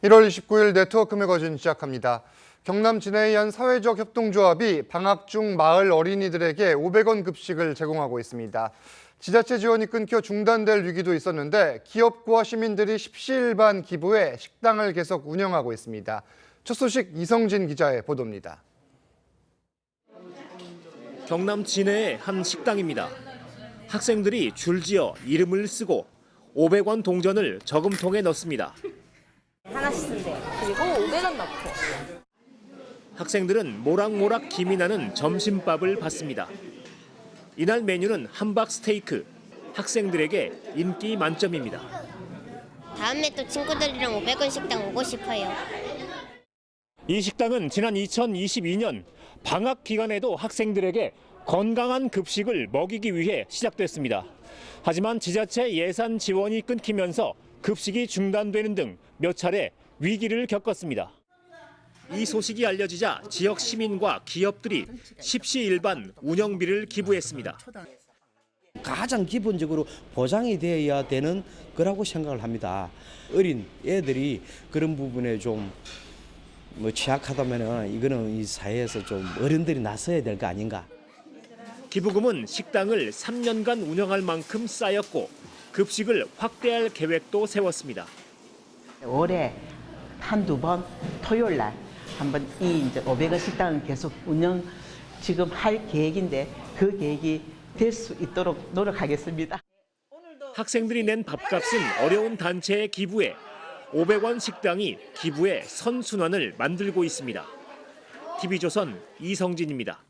1월 29일 네트워크 매거진 시작합니다. 경남 진해의 한 사회적 협동조합이 방학 중 마을 어린이들에게 500원 급식을 제공하고 있습니다. 지자체 지원이 끊겨 중단될 위기도 있었는데 기업과 시민들이 십시일반 기부해 식당을 계속 운영하고 있습니다. 첫 소식 이성진 기자의 보도입니다. 경남 진해의 한 식당입니다. 학생들이 줄지어 이름을 쓰고 500원 동전을 저금통에 넣습니다. 하나씩 쓴대요. 그리고 500원 넣고. 학생들은 모락모락 김이 나는 점심밥을 받습니다. 이날 메뉴는 함박 스테이크. 학생들에게 인기 만점입니다. 다음에 또 친구들이랑 500원 식당 오고 싶어요. 이 식당은 지난 2022년 방학 기간에도 학생들에게 건강한 급식을 먹이기 위해 시작됐습니다. 하지만 지자체 예산 지원이 끊기면서 급식이 중단되는 등 몇 차례 위기를 겪었습니다. 이 소식이 알려지자 지역 시민과 기업들이 십시일반 운영비를 기부했습니다. 가장 기본적으로 보장이 되어야 되는 거라고 생각을 합니다. 어린 애들이 그런 부분에 좀 취약하다면 이거는 이 사회에서 좀 어른들이 나서야 될 거 아닌가. 기부금은 식당을 3년간 운영할 만큼 쌓였고 급식을 확대할 계획도 세웠습니다. 올해 한두 번 토요일 날 한번 이제 500원 식당은 계속 운영 지금 할 계획인데 그 계획이 될 수 있도록 노력하겠습니다. 학생들이 낸 밥값은 어려운 단체에 기부해 500원 식당이 기부의 선순환을 만들고 있습니다. TV조선 이성진입니다.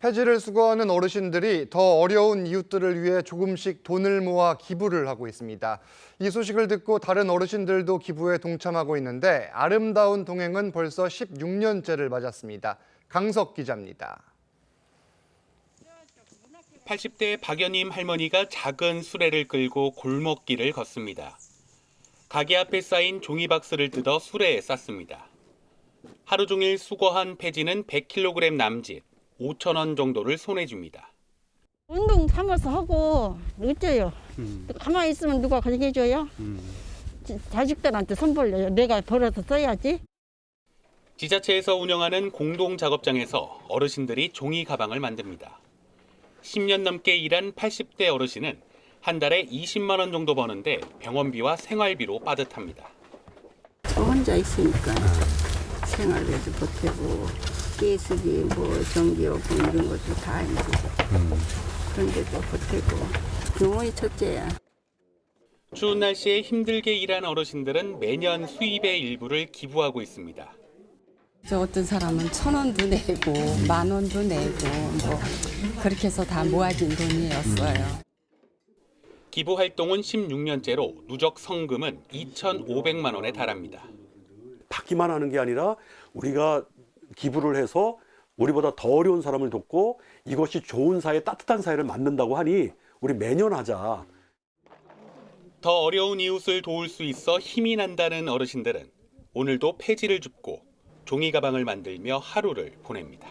폐지를 수거하는 어르신들이 더 어려운 이웃들을 위해 조금씩 돈을 모아 기부를 하고 있습니다. 이 소식을 듣고 다른 어르신들도 기부에 동참하고 있는데 아름다운 동행은 벌써 16년째를 맞았습니다. 강석 기자입니다. 80대 박연임 할머니가 작은 수레를 끌고 골목길을 걷습니다. 가게 앞에 쌓인 종이박스를 뜯어 수레에 쌌습니다. 하루 종일 수거한 폐지는 100kg 남짓, 5,000원 정도를 손에 줍니다. 운동 삼아서 하고 어째요? 가만히 있으면 누가 가져줘요? 자식들한테 선벌려요. 내가 벌어서 써야지. 지자체에서 운영하는 공동작업장에서 어르신들이 종이 가방을 만듭니다. 10년 넘게 일한 80대 어르신은 한 달에 20만 원 정도 버는데 병원비와 생활비로 빠듯합니다. 저 혼자 있으니까 생활비도 보태고 가스비 전기요금 이런 것도 다 힘들고 그런데도 보태고 병원이 첫째야. 추운 날씨에 힘들게 일한 어르신들은 매년 수입의 일부를 기부하고 있습니다. 저 어떤 사람은 1,000원도 내고 10,000원도 내고 그렇게 해서 다 모아진 돈이었어요. 기부 활동은 16년째로 누적 성금은 2,500만 원에 달합니다. 받기만 하는 게 아니라 우리가 기부를 해서 우리보다 더 어려운 사람을 돕고 이것이 좋은 사회, 따뜻한 사회를 만든다고 하니 우리 매년 하자. 더 어려운 이웃을 도울 수 있어 힘이 난다는 어르신들은 오늘도 폐지를 줍고 종이 가방을 만들며 하루를 보냅니다.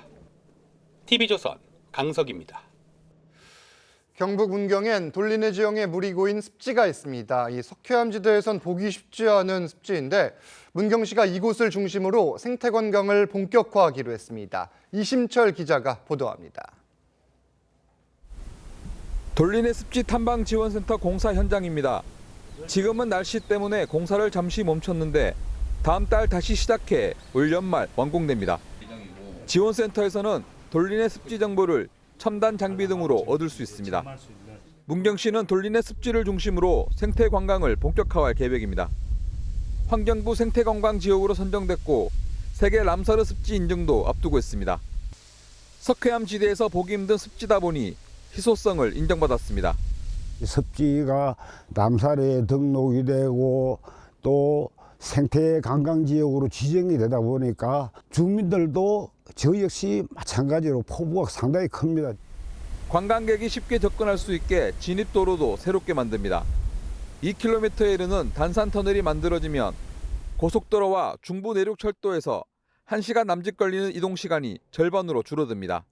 TV조선 강석입니다. 경북 문경엔 돌리네 지형에 물이 고인 습지가 있습니다. 이 석회암지대에선 보기 쉽지 않은 습지인데 문경시가 이곳을 중심으로 생태 관광을 본격화하기로 했습니다. 이심철 기자가 보도합니다. 돌리네 습지 탐방 지원센터 공사 현장입니다. 지금은 날씨 때문에 공사를 잠시 멈췄는데 다음 달 다시 시작해 올 연말 완공됩니다. 지원센터에서는 돌리네 습지 정보를 첨단 장비 등으로 얻을 수 있습니다. 문경시는 돌리네 습지를 중심으로 생태 관광을 본격화할 계획입니다. 환경부 생태관광 지역으로 선정됐고 세계 람사르 습지 인증도 앞두고 있습니다. 석회암 지대에서 보기 힘든 습지다 보니 희소성을 인정받았습니다. 습지가 람사르에 등록이 되고 또 생태관광지역으로 지정이 되다 보니까 주민들도 저 역시 마찬가지로 포부가 상당히 큽니다. 관광객이 쉽게 접근할 수 있게 진입도로도 새롭게 만듭니다. 2km에 이르는 단산터널이 만들어지면 고속도로와 중부 내륙철도에서 1시간 남짓 걸리는 이동 시간이 절반으로 줄어듭니다.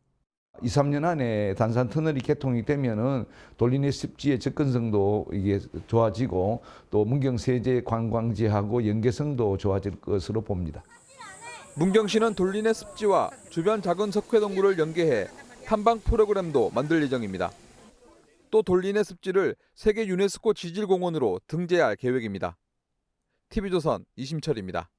2, 3년 안에 단산 터널이 개통이 되면은 돌리네 습지의 접근성도 이게 좋아지고 또 문경 세제 관광지하고 연계성도 좋아질 것으로 봅니다. 문경시는 돌리네 습지와 주변 작은 석회동굴을 연계해 탐방 프로그램도 만들 예정입니다. 또 돌리네 습지를 세계 유네스코 지질공원으로 등재할 계획입니다. TV조선 이심철입니다.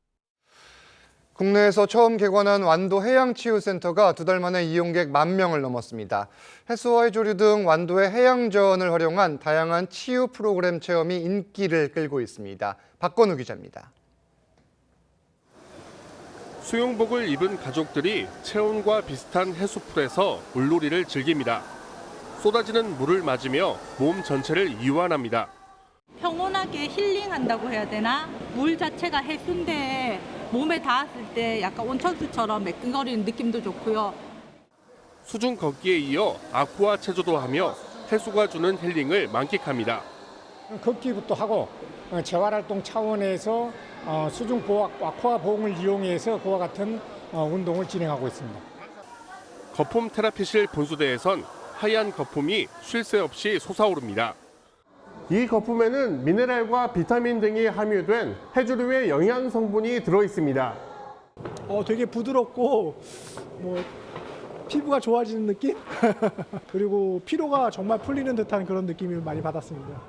국내에서 처음 개관한 완도 해양치유센터가 2달 만에 이용객 10,000명을 넘었습니다. 해수와 해조류 등 완도의 해양자원을 활용한 다양한 치유 프로그램 체험이 인기를 끌고 있습니다. 박건우 기자입니다. 수영복을 입은 가족들이 체온과 비슷한 해수풀에서 물놀이를 즐깁니다. 쏟아지는 물을 맞으며 몸 전체를 이완합니다. 평온하게 힐링한다고 해야 되나? 물 자체가 해수인데 몸에 닿았을 때 약간 온천수처럼 매끈거리는 느낌도 좋고요. 수중 걷기에 이어 아쿠아 체조도 하며 해수가 주는 힐링을 만끽합니다. 걷기부터 하고 재활활동 차원에서 수중 아쿠아 보험을 이용해서 그와 같은 운동을 진행하고 있습니다. 거품 테라피실 분수대에선 하얀 거품이 쉴 새 없이 솟아오릅니다. 이 거품에는 미네랄과 비타민 등이 함유된 해조류의 영양 성분이 들어 있습니다. 되게 부드럽고 피부가 좋아지는 느낌? 그리고 피로가 정말 풀리는 듯한 그런 느낌을 많이 받았습니다.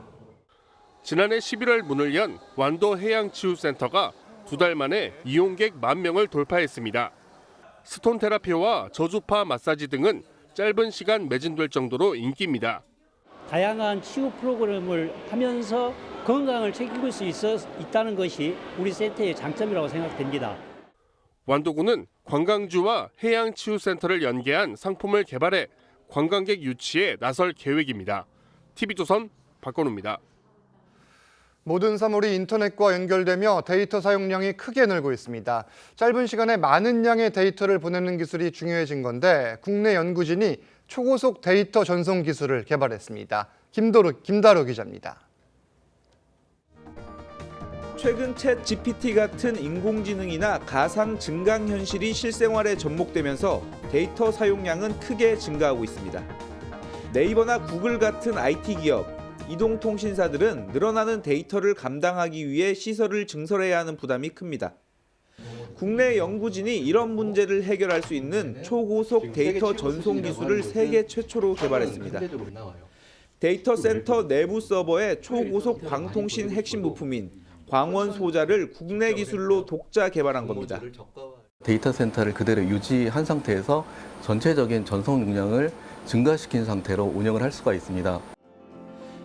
지난해 11월 문을 연 완도 해양치유센터가 2달 만에 이용객 10,000명을 돌파했습니다. 스톤 테라피와 저주파 마사지 등은 짧은 시간 매진될 정도로 인기입니다. 다양한 치유 프로그램을 하면서 건강을 책임질 수 있다는 것이 우리 센터의 장점이라고 생각됩니다. 완도군은 관광주와 해양치유센터를 연계한 상품을 개발해 관광객 유치에 나설 계획입니다. TV조선 박건우입니다. 모든 사물이 인터넷과 연결되며 데이터 사용량이 크게 늘고 있습니다. 짧은 시간에 많은 양의 데이터를 보내는 기술이 중요해진 건데 국내 연구진이 초고속 데이터 전송 기술을 개발했습니다. 김다루 기자입니다. 최근 챗 GPT 같은 인공지능이나 가상 증강현실이 실생활에 접목되면서 데이터 사용량은 크게 증가하고 있습니다. 네이버나 구글 같은 IT 기업, 이동통신사들은 늘어나는 데이터를 감당하기 위해 시설을 증설해야 하는 부담이 큽니다. 국내 연구진이 이런 문제를 해결할 수 있는 초고속 데이터 전송 기술을 세계 최초로 개발했습니다. 데이터 센터 내부 서버의 초고속 광통신 핵심 부품인 광원 소자를 국내 기술로 독자 개발한 겁니다. 데이터 센터를 그대로 유지한 상태에서 전체적인 전송 용량을 증가시킨 상태로 운영을 할 수가 있습니다.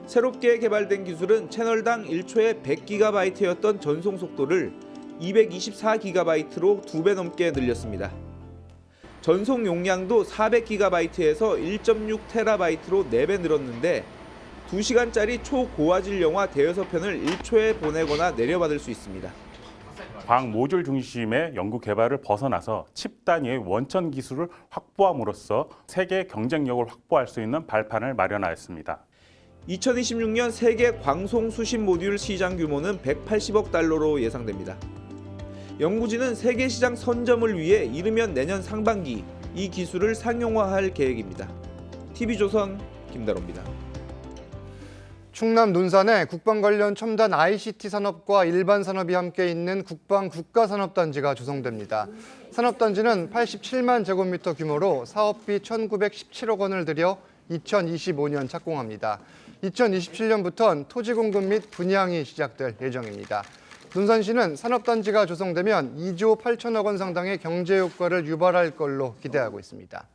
새롭게 개발된 기술은 채널당 1초에 100GB였던 전송 속도를 224GB로 2배 넘게 늘렸습니다. 전송 용량도 400GB에서 1.6TB로 4배 늘었는데 2시간짜리 초고화질 영화 대여섯 편을 1초에 보내거나 내려받을 수 있습니다. 광 모듈 중심의 연구 개발을 벗어나서 칩 단위의 원천 기술을 확보함으로써 세계 경쟁력을 확보할 수 있는 발판을 마련하였습니다. 2026년 세계 광송 수신 모듈 시장 규모는 180억 달러로 예상됩니다. 연구진은 세계 시장 선점을 위해 이르면 내년 상반기 이 기술을 상용화할 계획입니다. TV조선 김다로입니다. 충남 논산에 국방 관련 첨단 ICT 산업과 일반 산업이 함께 있는 국방 국가산업단지가 조성됩니다. 산업단지는 87만 제곱미터 규모로 사업비 1,917억 원을 들여 2025년 착공합니다. 2027년부터는 토지 공급 및 분양이 시작될 예정입니다. 논산시는 산업단지가 조성되면 2조 8천억 원 상당의 경제 효과를 유발할 걸로 기대하고 있습니다.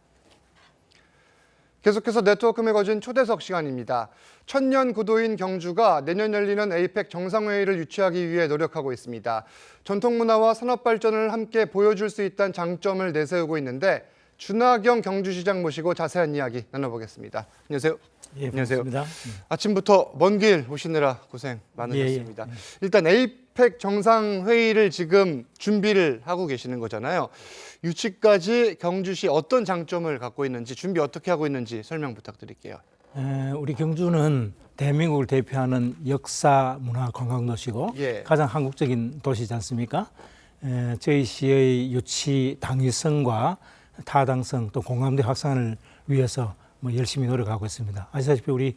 계속해서 네트워크 매거진 초대석 시간입니다. 천년 구도인 경주가 내년 열리는 에이펙 정상회의를 유치하기 위해 노력하고 있습니다. 전통문화와 산업발전을 함께 보여줄 수 있다는 장점을 내세우고 있는데 준하경 경주시장 모시고 자세한 이야기 나눠보겠습니다. 안녕하세요. 예, 반갑습니다. 아침부터 먼 길 오시느라 고생 많으셨습니다. 일단 에이펙 정상회의를 지금 준비를 하고 계시는 거잖아요. 유치까지 경주시 어떤 장점을 갖고 있는지, 준비 어떻게 하고 있는지 설명 부탁드릴게요. 우리 경주는 대한민국을 대표하는 역사, 문화, 관광 도시고 가장 한국적인 도시지 않습니까? 저희 시의 유치 당위성과 타당성 또 공감대 확산을 위해서 뭐 열심히 노력하고 있습니다. 아시다시피 우리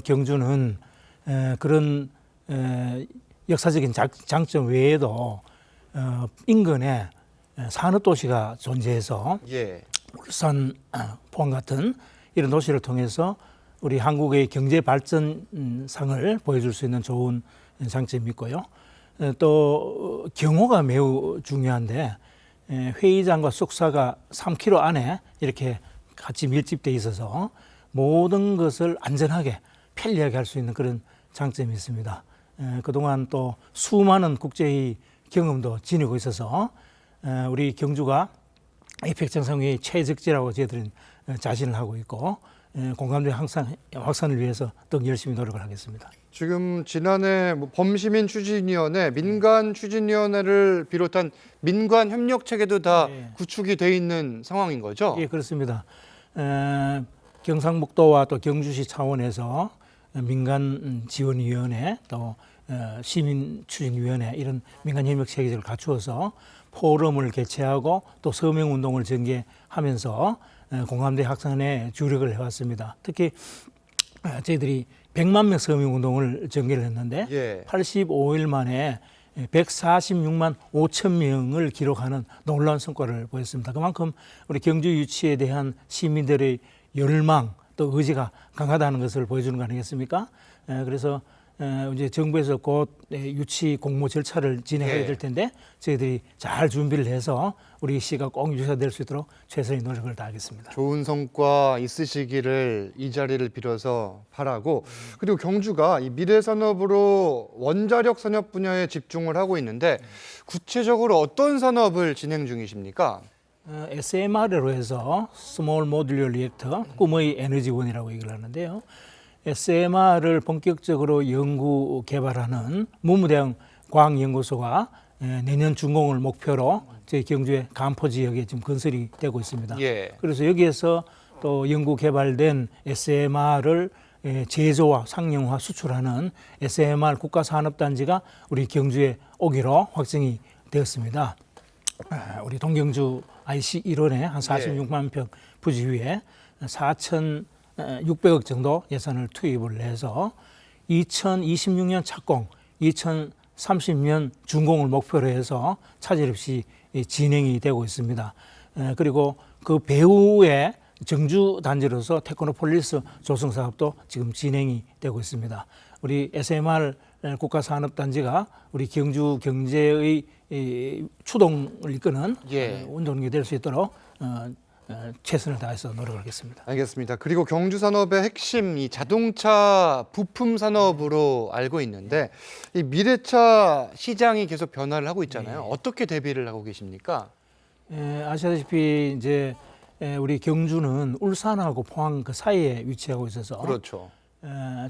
경주는 그런 역사적인 장점 외에도 인근에 산업도시가 존재해서 울산, 포항 같은 이런 도시를 통해서 우리 한국의 경제 발전상을 보여줄 수 있는 좋은 장점이 있고요. 또 경호가 매우 중요한데 회의장과 숙사가 3km 안에 이렇게 같이 밀집돼 있어서 모든 것을 안전하게 편리하게 할 수 있는 그런 장점이 있습니다. 그동안 또 수많은 국제회의 경험도 지니고 있어서 우리 경주가 이 백정상회의 최적지라고 저희들은 자신을 하고 있고 공감대 확산을 위해서 더 열심히 노력을 하겠습니다. 지금 지난해 범시민 추진위원회, 민간 추진위원회를 비롯한 민간 협력 체계도 다 구축이 돼 있는 상황인 거죠? 예, 그렇습니다. 경상북도와 또 경주시 차원에서 민간 지원위원회 또 시민 추진위원회 이런 민간 협력 체계를 갖추어서 포럼을 개최하고 또 서명운동을 전개하면서 공감대 확산에 주력을 해왔습니다. 특히 저희들이 100만 명 서명운동을 전개를 했는데 85일 만에 146만 5천 명을 기록하는 놀라운 성과를 보였습니다. 그만큼 우리 경주 유치에 대한 시민들의 열망 또 의지가 강하다는 것을 보여주는 거 아니겠습니까? 그래서 이제 정부에서 곧 유치 공모 절차를 진행해야 될 텐데 저희들이 잘 준비를 해서 우리 시가 꼭 유치가 될 수 있도록 최선의 노력을 다하겠습니다. 좋은 성과 있으시기를 이 자리를 빌어서 바라고, 그리고 경주가 이 미래 산업으로 원자력 산업 분야에 집중을 하고 있는데 구체적으로 어떤 산업을 진행 중이십니까? SMR로 해서 스몰 모듈러 리액터, 꿈의 에너지원이라고 얘기를 하는데요. SMR을 본격적으로 연구 개발하는 문무대학 과학연구소가 내년 준공을 목표로 저희 경주의 간포 지역에 지금 건설이 되고 있습니다. 그래서 여기에서 또 연구 개발된 SMR을 제조와 상용화 수출하는 SMR 국가산업단지가 우리 경주에 오기로 확정이 되었습니다. 우리 동경주 IC 일원에 한 46만 평 부지 위에 4,600억 정도 예산을 투입을 해서 2026년 착공, 2030년 준공을 목표로 해서 차질 없이 진행이 되고 있습니다. 그리고 그 배후에 정주 단지로서 테크노폴리스 조성 사업도 지금 진행이 되고 있습니다. 우리 SMR 국가산업단지가 우리 경주 경제의 추동을 이끄는 운동이 될 수 있도록 최선을 다해서 노력하겠습니다. 알겠습니다. 그리고 경주 산업의 핵심 이 자동차 부품 산업으로 알고 있는데 이 미래차 시장이 계속 변화를 하고 있잖아요. 어떻게 대비를 하고 계십니까? 아시다시피 이제 우리 경주는 울산하고 포항 그 사이에 위치하고 있어서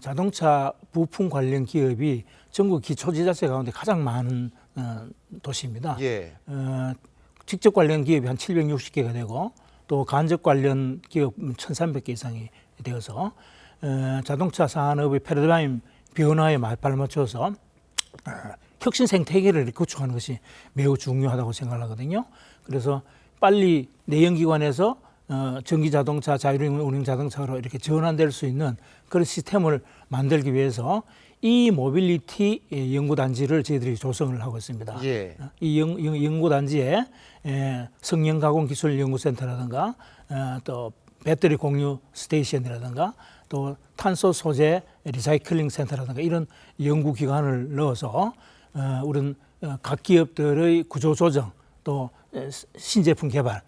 자동차 부품 관련 기업이 전국 기초지자체 가운데 가장 많은 도시입니다. 직접 관련 기업이 한 760개가 되고 또 간접 관련 기업 1,300개 이상이 되어서 자동차 산업의 패러다임 변화에 발맞춰서 혁신 생태계를 구축하는 것이 매우 중요하다고 생각하거든요. 그래서 빨리 내연기관에서 전기자동차, 자율운행 자동차로 이렇게 전환될 수 있는 그런 시스템을 만들기 위해서 이 모빌리티 연구단지를 저희들이 조성을 하고 있습니다. 이 연구단지에 성형가공기술연구센터라든가 또 배터리 공유 스테이션이라든가 또 탄소 소재 리사이클링 센터라든가 이런 연구기관을 넣어서 우리는 각 기업들의 구조조정 또 신제품 개발,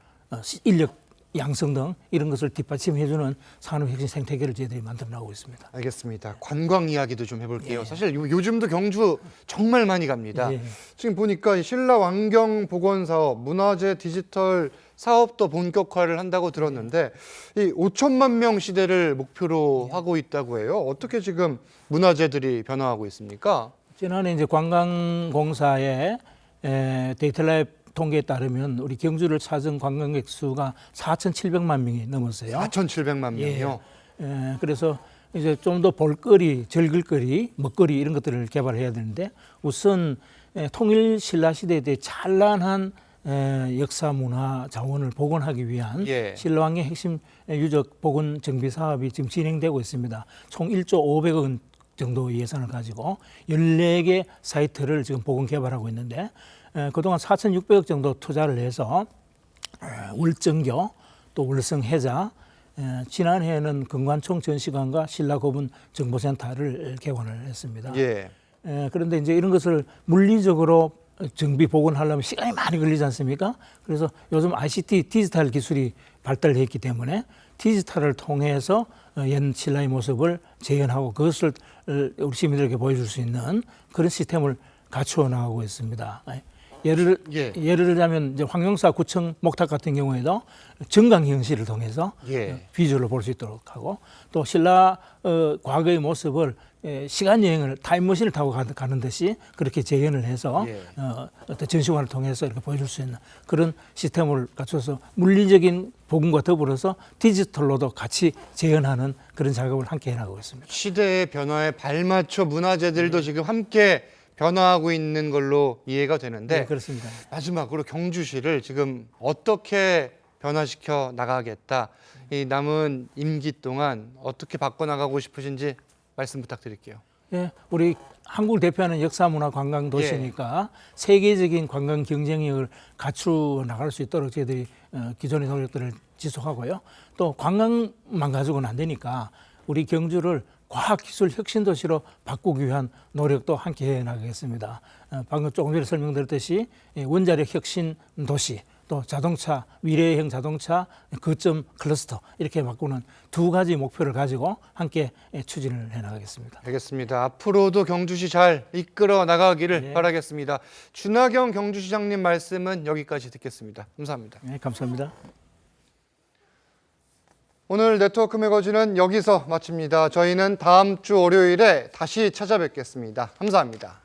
인력 양성 등 이런 것을 뒷받침해주는 산업혁신 생태계를 저희들이 만들어 나가고 있습니다. 알겠습니다. 관광 이야기도 좀 해볼게요. 사실 요즘도 경주 정말 많이 갑니다. 지금 보니까 신라환경보건사업, 문화재 디지털 사업도 본격화를 한다고 들었는데 이 5천만 명 시대를 목표로 하고 있다고 해요. 어떻게 지금 문화재들이 변화하고 있습니까? 지난해 이제 관광공사의 데이터랩 통계에 따르면 우리 경주를 찾은 관광객 수가 4,700만 명이 넘었어요. 4,700만 명이요? 그래서 이제 좀 더 볼거리, 즐길거리, 먹거리 이런 것들을 개발해야 되는데 우선 통일 신라 시대에 대해 찬란한 역사 문화 자원을 복원하기 위한 예. 신라왕의 핵심 유적 복원 정비 사업이 지금 진행되고 있습니다. 총 1조 500억 원 정도 예산을 가지고 14개 사이트를 지금 복원 개발하고 있는데 그동안 4,600억 정도 투자를 해서 월정교 또 월성해자 지난해에는 금관총 전시관과 신라고분 정보센터를 개관을 했습니다. 예. 그런데 이제 이런 것을 물리적으로 정비 복원하려면 시간이 많이 걸리지 않습니까? 그래서 요즘 ICT 디지털 기술이 발달했기 때문에 디지털을 통해서 옛 신라의 모습을 재현하고 그것을 우리 시민들에게 보여줄 수 있는 그런 시스템을 갖추어 나가고 있습니다. 예를 들자면 이제 황룡사 구청 목탑 같은 경우에도 정강 형식을 통해서 비주얼로 볼 수 있도록 하고 또 신라 과거의 모습을 시간 여행을 타임머신을 타고 가는 듯이 그렇게 재현을 해서 어떤 전시관을 통해서 이렇게 보여줄 수 있는 그런 시스템을 갖춰서 물리적인 복원과 더불어서 디지털로도 같이 재현하는 그런 작업을 함께 해나가고 있습니다. 시대의 변화에 발맞춰 문화재들도 지금 함께 변화하고 있는 걸로 이해가 되는데 네, 그렇습니다. 마지막으로 경주시를 지금 어떻게 변화시켜 나가겠다, 이 남은 임기 동안 어떻게 바꿔나가고 싶으신지 말씀 부탁드릴게요. 예, 우리 한국을 대표하는 역사문화 관광 도시니까 세계적인 관광 경쟁력을 갖추어 나갈 수 있도록 저희들이 기존의 노력들을 지속하고요. 또 관광만 가지고는 안 되니까 우리 경주를 과학기술 혁신도시로 바꾸기 위한 노력도 함께 해나가겠습니다. 방금 조금 전에 설명드렸듯이 원자력 혁신 도시, 또 자동차, 미래형 자동차 거점 클러스터 이렇게 바꾸는 두 가지 목표를 가지고 함께 추진을 해나가겠습니다. 알겠습니다. 앞으로도 경주시 잘 이끌어 나가기를 바라겠습니다. 준하경 경주시장님 말씀은 여기까지 듣겠습니다. 감사합니다. 네, 감사합니다. 오늘 네트워크 매거진은 여기서 마칩니다. 저희는 다음 주 월요일에 다시 찾아뵙겠습니다. 감사합니다.